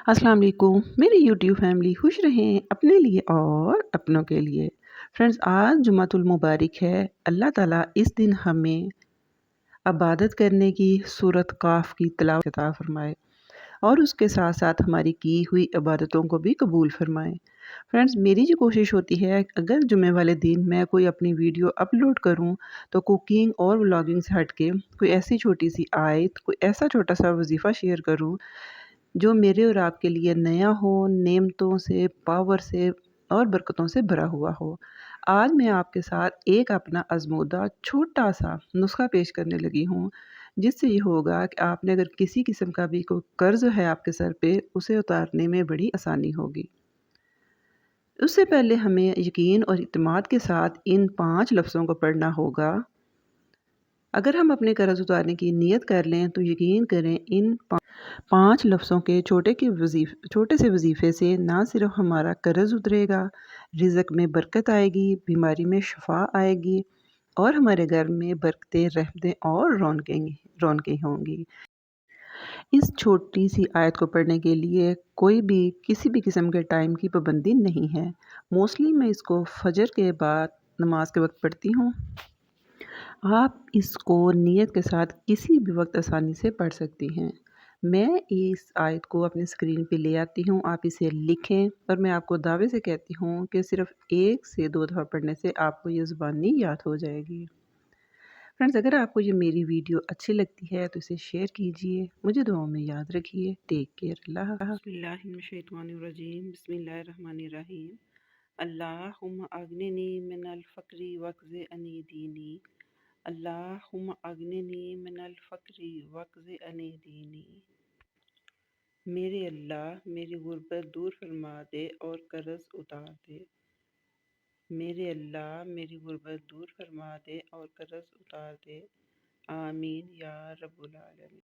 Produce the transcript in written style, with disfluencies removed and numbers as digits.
अस्सलाम वालेकुम मेरी यूट्यूब फैमिली खुश रहें अपने लिए और अपनों के लिए। फ्रेंड्स, आज जुमातुल मुबारक है। अल्लाह ताला इस दिन हमें इबादत करने की सूरत काफ की तिलावत अता फरमाए और उसके साथ साथ हमारी की हुई इबादतों को भी कबूल फरमाए। फ्रेंड्स, मेरी जो कोशिश होती है, अगर जुमे वाले दिन मैं कोई अपनी वीडियो अपलोड करूं तो कुकिंग और व्लॉगिंग से हट के कोई ऐसी छोटी सी आयत, कोई ऐसा छोटा सा वजीफ़ा शेयर करूं जो मेरे और आपके लिए नया हो, नेमतों से, पावर से और बरकतों से भरा हुआ हो। आज मैं आपके साथ एक अपना आज़मूदा छोटा-सा नुस्ख़ा पेश करने लगी हूँ, जिससे ये होगा कि आपने अगर किसी किस्म का भी कोई कर्ज़ है आपके सर पे, उसे उतारने में बड़ी आसानी होगी। उससे पहले हमें यकीन और इत्मीनान के साथ इन 5 लफ्ज़ों को पढ़ना होगा। अगर हम अपने कर्ज़ उतारने की नीयत कर लें, तो यकीन करें इन 5 लफ्ज़ों के छोटे से वजीफ़े से ना सिर्फ हमारा कर्ज़ उतरेगा, रिज़्क में बरकत आएगी, बीमारी में शिफा आएगी और हमारे घर में बरकतें, रहमतें और रौनकें होंगी। इस छोटी सी आयत को पढ़ने के लिए कोई भी किसी भी किस्म के टाइम की पाबंदी नहीं है। मोस्टली मैं इसको फजर के बाद नमाज के वक्त पढ़ती हूँ। आप इसको नियत के साथ किसी भी वक्त आसानी से पढ़ सकती हैं। मैं इस आयत को अपनी स्क्रीन पे ले आती हूँ, आप इसे लिखें और मैं आपको दावे से कहती हूँ कि सिर्फ़ 1 से 2 दफ़ा पढ़ने से आपको ये ज़ुबानी याद हो जाएगी। फ्रेंड्स, अगर आपको ये मेरी वीडियो अच्छी लगती है तो इसे शेयर कीजिए, मुझे दुआओं में याद रखिए। टेक केयर, अल्लाह हाफ़िज़। बिस्मिल्लाहिर्रहमानिर्रहीम, बिस्मिल्लाहिर्रहमानिर्रहीम। अल्लाहुम्मा अगनिनी मिनल फ़क्रि वक़्ज़ि अनी दीनी। अल्लाहुम्मा अगनिनी मिनल फ़क्रि वक़्ज़ि अनी दीनी। मेरे अल्लाह मेरी गुर्बत दूर फरमा दे और कर्ज़ उतार दे। मेरे अल्लाह मेरी गुर्बत दूर फरमा दे और कर्ज़ उतार दे। आमीन या रब्बुल आलमीन।